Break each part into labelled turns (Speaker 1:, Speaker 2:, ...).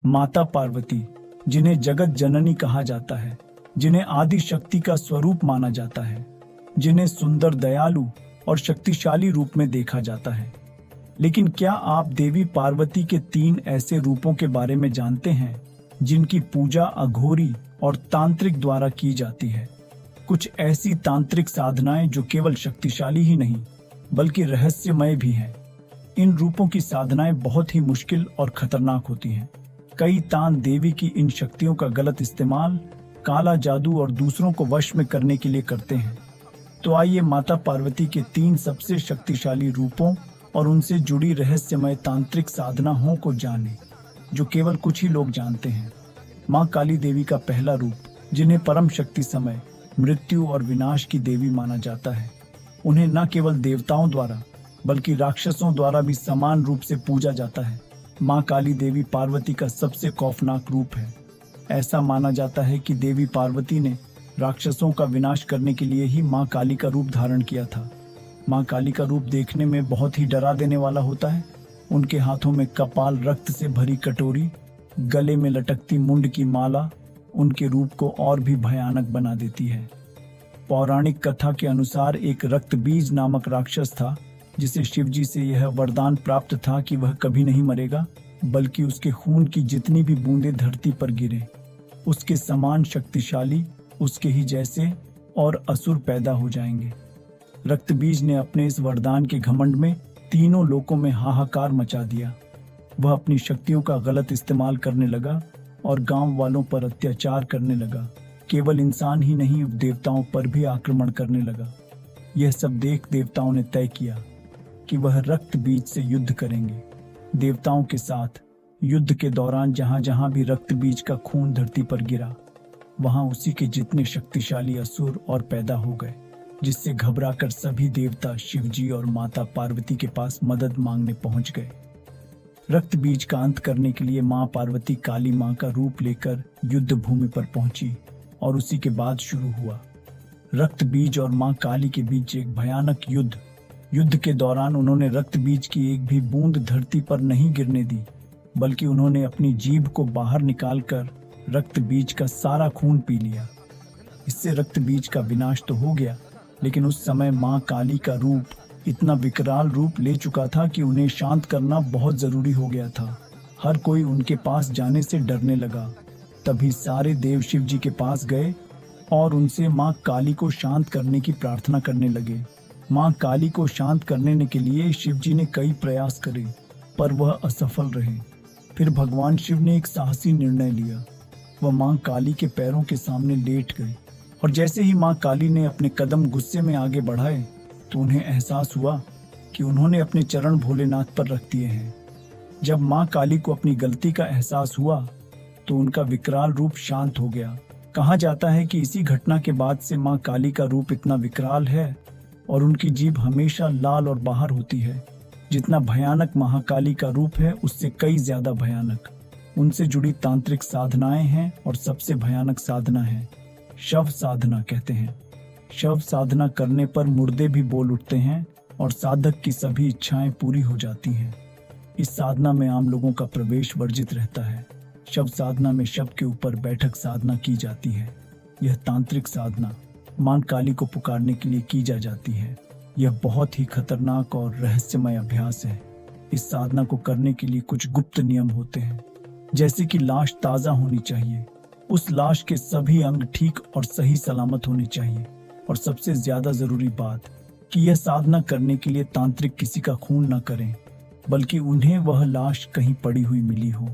Speaker 1: माता पार्वती, जिन्हें जगत जननी कहा जाता है, जिन्हें आदि शक्ति का स्वरूप माना जाता है, जिन्हें सुंदर, दयालु और शक्तिशाली रूप में देखा जाता है। लेकिन क्या आप देवी पार्वती के 3 ऐसे रूपों के बारे में जानते हैं जिनकी पूजा अघोरी और तांत्रिक द्वारा की जाती है? कुछ ऐसी तांत्रिक साधनाएं जो केवल शक्तिशाली ही नहीं बल्कि रहस्यमय भी हैं। इन रूपों की साधनाएं बहुत ही मुश्किल और खतरनाक होती हैं। कई तांत्रिक देवी की इन शक्तियों का गलत इस्तेमाल काला जादू और दूसरों को वश में करने के लिए करते हैं। तो आइए माता पार्वती के 3 सबसे शक्तिशाली रूपों और उनसे जुड़ी रहस्यमय तांत्रिक साधनाओं को जानें जो केवल कुछ ही लोग जानते हैं। मां काली देवी का पहला रूप, जिन्हें परम शक्ति, समय, मृत्यु और विनाश की देवी माना जाता है। उन्हें न केवल देवताओं द्वारा बल्कि राक्षसों द्वारा भी समान रूप से पूजा जाता है। मां काली देवी पार्वती का सबसे खौफनाक रूप है। ऐसा माना जाता है कि देवी पार्वती ने राक्षसों का विनाश करने के लिए ही मां काली का रूप धारण किया था। मां काली का रूप देखने में बहुत ही डरा देने वाला होता है। उनके हाथों में कपाल रक्त से भरी कटोरी, गले में लटकती मुंड की माला उनके रूप को और भी भयानक बना देती है। पौराणिक कथा के अनुसार एक रक्तबीज नामक राक्षस था जिसे शिवजी से यह वरदान प्राप्त था कि वह कभी नहीं मरेगा, बल्कि उसके खून की जितनी भी बूंदें धरती पर गिरे उसके समान शक्तिशाली, उसके ही जैसे और असुर पैदा हो जाएंगे। रक्तबीज ने अपने इस वरदान के घमंड में तीनों लोकों में हाहाकार मचा दिया। वह अपनी शक्तियों का गलत इस्तेमाल करने लगा और गांव वालों पर अत्याचार करने लगा। केवल इंसान ही नहीं, देवताओं पर भी आक्रमण करने लगा। यह सब देख देवताओं ने तय किया कि वह रक्त बीज से युद्ध करेंगे। देवताओं के साथ युद्ध के दौरान जहां जहां भी रक्त बीज का खून धरती पर गिरा, वहां उसी के जितने शक्तिशाली असुर और पैदा हो गए, जिससे घबराकर सभी देवता शिवजी और माता पार्वती के पास मदद मांगने पहुंच गए। रक्त बीज का अंत करने के लिए मां पार्वती काली मां का रूप लेकर युद्ध भूमि पर पहुंची और उसी के बाद शुरू हुआ रक्त बीज और मां काली के बीच एक भयानक युद्ध। युद्ध के दौरान उन्होंने रक्त बीज की एक भी बूंद धरती पर नहीं गिरने दी, बल्कि उन्होंने अपनी जीभ को बाहर निकालकर रक्त बीज का सारा खून पी लिया। इससे रक्त बीज का विनाश तो हो गया, लेकिन उस समय मां काली का रूप इतना विकराल रूप ले चुका था कि उन्हें शांत करना बहुत जरूरी हो गया था। हर कोई उनके पास जाने से डरने लगा। तभी सारे देव शिव जी के पास गए और उनसे मां काली को शांत करने की प्रार्थना करने लगे। मां काली को शांत करने के लिए शिव जी ने कई प्रयास करे, पर वह असफल रहे। फिर भगवान शिव ने एक साहसी निर्णय लिया। वह मां काली के पैरों के सामने लेट गए और जैसे ही मां काली ने अपने कदम गुस्से में आगे बढ़ाए तो उन्हें एहसास हुआ कि उन्होंने अपने चरण भोलेनाथ पर रख दिए हैं। जब मां काली को अपनी गलती का एहसास हुआ तो उनका विकराल रूप शांत हो गया। कहा जाता है कि इसी घटना के बाद से मां काली का रूप इतना विकराल है और उनकी जीभ हमेशा लाल और बाहर होती है। जितना भयानक महाकाली का रूप है, उससे कई ज्यादा भयानक उनसे जुड़ी तांत्रिक साधनाएं हैं और सबसे भयानक साधना है शव साधना कहते हैं। शव साधना करने पर मुर्दे भी बोल उठते हैं और साधक की सभी इच्छाएं पूरी हो जाती हैं। इस साधना में आम लोगों का प्रवेश वर्जित रहता है। शव साधना में शव के ऊपर बैठक साधना की जाती है। यह तांत्रिक साधना मां काली को पुकारने के लिए की जाती है। यह बहुत ही खतरनाक और रहस्यमय अभ्यास है। इस साधना को करने के लिए कुछ गुप्त नियम होते हैं, जैसे कि लाश ताजा होनी चाहिए, उस लाश के सभी अंग ठीक और सही सलामत होने चाहिए, और सबसे ज्यादा जरूरी बात कि यह साधना करने के लिए तांत्रिक किसी का खून न करें, बल्कि उन्हें वह लाश कहीं पड़ी हुई मिली हो।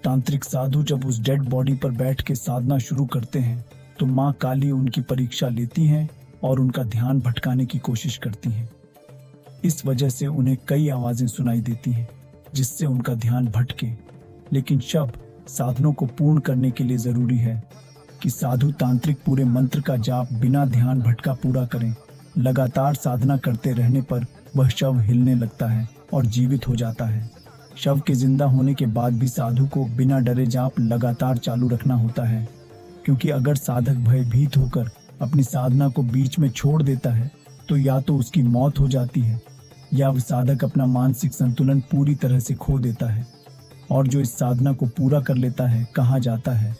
Speaker 1: तांत्रिक साधु जब उस डेड बॉडी पर बैठ के साधना शुरू करते हैं तो मां काली उनकी परीक्षा लेती हैं और उनका ध्यान भटकाने की कोशिश करती हैं। इस वजह से उन्हें कई आवाजें सुनाई देती हैं जिससे उनका ध्यान भटके। लेकिन शव साधनों को पूर्ण करने के लिए जरूरी है कि साधु तांत्रिक पूरे मंत्र का जाप बिना ध्यान भटका पूरा करें। लगातार साधना करते रहने पर वह शव हिलने लगता है और जीवित हो जाता है। शव के जिंदा होने के बाद भी साधु को बिना डरे जाप लगातार चालू रखना होता है, क्योंकि अगर साधक भयभीत होकर अपनी साधना को बीच में छोड़ देता है तो या तो उसकी मौत हो जाती है या वह साधक अपना मानसिक संतुलन पूरी तरह से खो देता है। और जो इस साधना को पूरा कर लेता है, कहा जाता है,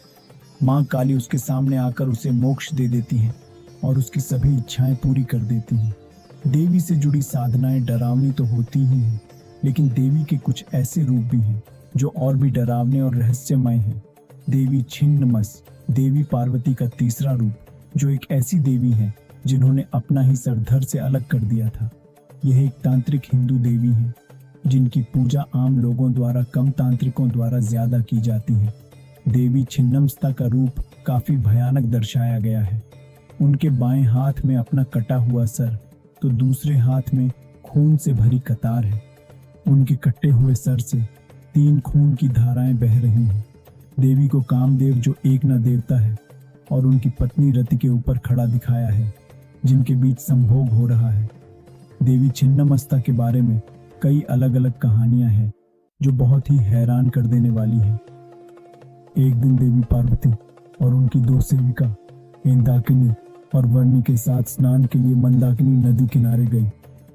Speaker 1: माँ काली उसके सामने आकर उसे मोक्ष दे देती हैं और उसकी सभी इच्छाएं पूरी कर देती हैं। देवी से जुड़ी साधनाएं डरावनी तो होती ही हैं, लेकिन देवी के कुछ ऐसे रूप भी हैं जो और भी डरावने और रहस्यमय हैं। देवी छिन्नमस, देवी पार्वती का तीसरा रूप, जो एक ऐसी देवी है जिन्होंने अपना ही सर धड़ से अलग कर दिया था। यह एक तांत्रिक हिंदू देवी है जिनकी पूजा आम लोगों द्वारा कम, तांत्रिकों द्वारा ज्यादा की जाती है। देवी छिन्नमस्ता का रूप काफी भयानक दर्शाया गया है। उनके बाएं हाथ में अपना कटा हुआ सर, तो दूसरे हाथ में खून से भरी कतार है। उनके कटे हुए सर से 3 खून की धाराएं बह रही हैं। देवी को कामदेव, जो एक न देवता है, और उनकी पत्नी रति के ऊपर खड़ा दिखाया है, जिनके बीच संभोग हो रहा है। देवी छिन्नमस्ता के बारे में कई अलग अलग कहानियां हैं जो बहुत ही हैरान कर देने वाली हैं। एक दिन देवी पार्वती और उनकी 2 सेविका इंदाकिनी और वर्णी के साथ स्नान के लिए मंदाकिनी नदी किनारे गई,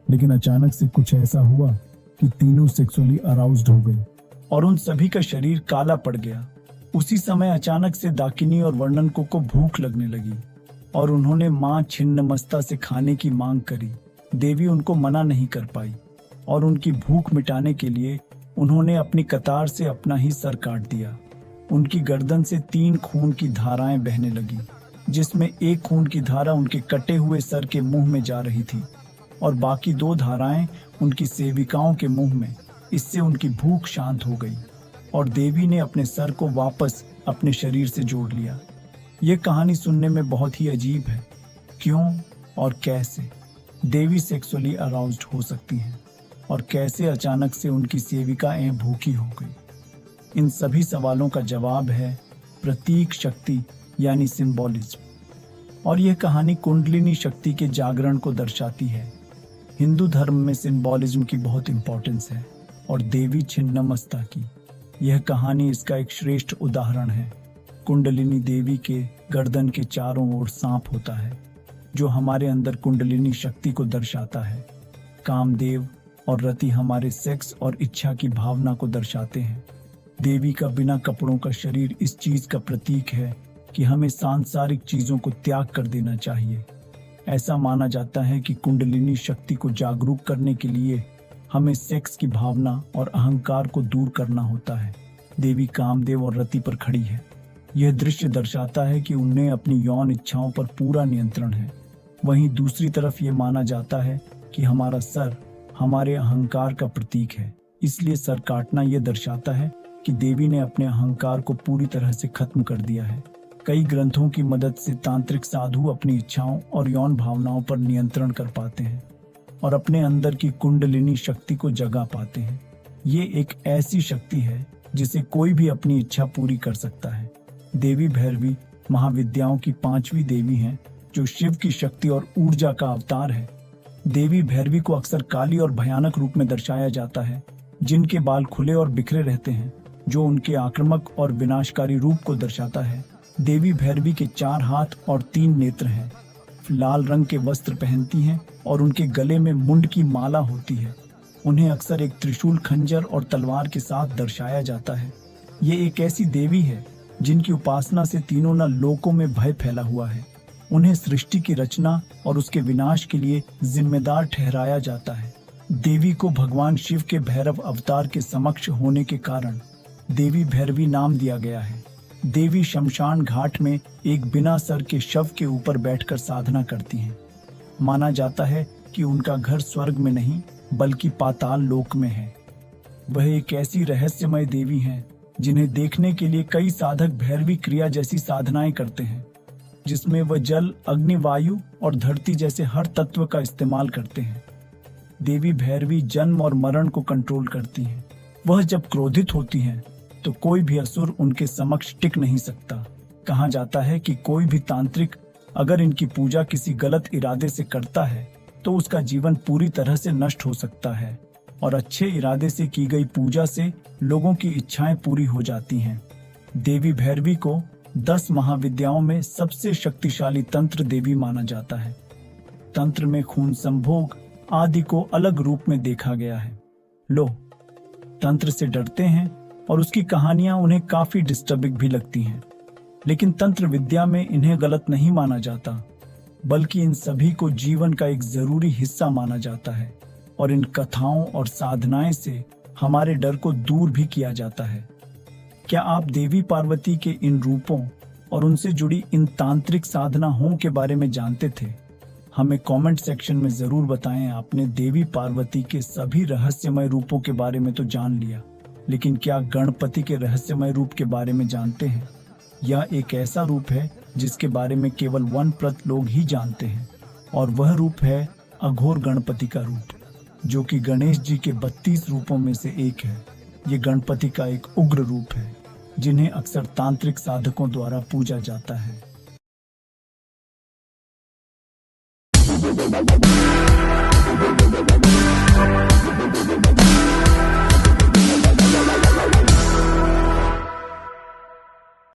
Speaker 1: लेकिन अचानक से कुछ ऐसा हुआ कि तीनों सेक्सुअली अराउज्ड हो गई और उन सभी का शरीर काला पड़ गया। उसी समय अचानक से दाकिनी और वर्णन को भूख लगने लगी और उन्होंने मां छिन्नमस्ता से खाने की मांग करी। देवी उनको मना नहीं कर पाई और उनकी भूख मिटाने के लिए उन्होंने अपनी कतार से अपना ही सर काट दिया। उनकी गर्दन से 3 खून की धाराएं बहने लगी, जिसमें एक खून की धारा उनके कटे हुए सर के मुंह में जा रही थी और बाकी 2 धाराएं उनकी सेविकाओं के मुंह में। इससे उनकी भूख शांत हो गई और देवी ने अपने सर को वापस अपने शरीर से जोड़ लिया। यह कहानी सुनने में बहुत ही अजीब है। क्यों और कैसे देवी सेक्सुअली अराउज्ड हो सकती हैं और कैसे अचानक से उनकी सेविकाएं भूखी हो गई? इन सभी सवालों का जवाब है प्रतीक शक्ति यानी सिंबॉलिज्म। और यह कहानी कुंडलिनी शक्ति के जागरण को दर्शाती है। हिंदू धर्म में सिंबॉलिज्म की बहुत इंपॉर्टेंस है और देवी छिन्नमस्ता की यह कहानी इसका एक श्रेष्ठ उदाहरण है। कुंडलिनी देवी के गर्दन के चारों ओर सांप होता है, जो हमारे अंदर कुंडलिनी शक्ति को दर्शाता है। कामदेव और रति हमारे सेक्स और इच्छा की भावना को दर्शाते हैं। देवी का बिना कपड़ों का शरीर इस चीज का प्रतीक है कि हमें सांसारिक चीजों को त्याग कर देना चाहिए। ऐसा माना जाता है कि कुंडलिनी शक्ति को जागरूक करने के लिए हमें सेक्स की भावना और अहंकार को दूर करना होता है। देवी कामदेव और रति पर खड़ी है। यह दृश्य दर्शाता है कि उन्हें अपनी यौन इच्छाओं पर पूरा नियंत्रण है। वहीं दूसरी तरफ यह माना जाता है कि हमारा सर हमारे अहंकार का प्रतीक है, इसलिए सर काटना यह दर्शाता है कि देवी ने अपने अहंकार को पूरी तरह से खत्म कर दिया है। कई ग्रंथों की मदद से तांत्रिक साधु अपनी इच्छाओं और यौन भावनाओं पर नियंत्रण कर पाते हैं और अपने अंदर की कुंडलिनी शक्ति को जगा पाते हैं। ये एक ऐसी शक्ति है जिसे कोई भी अपनी इच्छा पूरी कर सकता है। देवी भैरवी महाविद्याओं की 5वीं देवी हैं, जो शिव की शक्ति और ऊर्जा का अवतार है। देवी भैरवी को अक्सर काली और भयानक रूप में दर्शाया जाता है, जिनके बाल खुले और बिखरे रहते हैं, जो उनके आक्रामक और विनाशकारी रूप को दर्शाता है। देवी भैरवी के 4 हाथ और 3 नेत्र हैं। लाल रंग के वस्त्र पहनती हैं और उनके गले में मुंड की माला होती है। उन्हें अक्सर एक त्रिशूल, खंजर और तलवार के साथ दर्शाया जाता है। ये एक ऐसी देवी है जिनकी उपासना से तीनों न लोकों में भय फैला हुआ है। उन्हें सृष्टि की रचना और उसके विनाश के लिए जिम्मेदार ठहराया जाता है। देवी को भगवान शिव के भैरव अवतार के समक्ष होने के कारण देवी भैरवी नाम दिया गया है। देवी शमशान घाट में एक बिना सर के शव के ऊपर बैठकर साधना करती हैं। माना जाता है कि उनका घर स्वर्ग में नहीं बल्कि पाताल लोक में है। वह एक ऐसी रहस्यमय देवी हैं जिन्हें देखने के लिए कई साधक भैरवी क्रिया जैसी साधनाएं करते हैं, जिसमें वह जल, अग्नि, वायु और धरती जैसे हर तत्व का इस्तेमाल करते हैं। देवी भैरवी जन्म और मरण को कंट्रोल करती हैं। वह जब क्रोधित होती हैं तो कोई भी असुर उनके समक्ष टिक नहीं सकता। कहा जाता है कि कोई भी तांत्रिक अगर इनकी पूजा किसी गलत इरादे से करता है तो उसका जीवन पूरी तरह से नष्ट हो सकता है, और अच्छे इरादे से की गई पूजा से लोगों की इच्छाएं पूरी हो जाती हैं। देवी भैरवी को 10 महाविद्याओं में सबसे शक्तिशाली तंत्र देवी माना जाता है। तंत्र में खून संभोग आदि को अलग रूप में देखा गया है। लो, तंत्र से डरते हैं और उसकी कहानियां उन्हें काफी डिस्टर्बिंग भी लगती हैं। लेकिन तंत्र विद्या में इन्हें गलत नहीं माना जाता, बल्कि इन सभी को जीवन का एक जरूरी हिस्सा माना जाता है और इन कथाओं और साधनाएं से हमारे डर को दूर भी किया जाता है। क्या आप देवी पार्वती के इन रूपों और उनसे जुड़ी इन तांत्रिक साधनाओं के बारे में जानते थे? हमें कमेंट सेक्शन में जरूर बताएं। आपने देवी पार्वती के सभी रहस्यमय रूपों के बारे में तो जान लिया, लेकिन क्या गणपति के रहस्यमय रूप के बारे में जानते हैं? यह एक ऐसा रूप है जिसके बारे में केवल 1% लोग ही जानते हैं, और वह रूप है अघोर गणपति का रूप, जो कि गणेश जी के 32 रूपों में से एक है। ये गणपति का एक उग्र रूप है, जिन्हें अक्सर तांत्रिक साधकों द्वारा पूजा जाता है।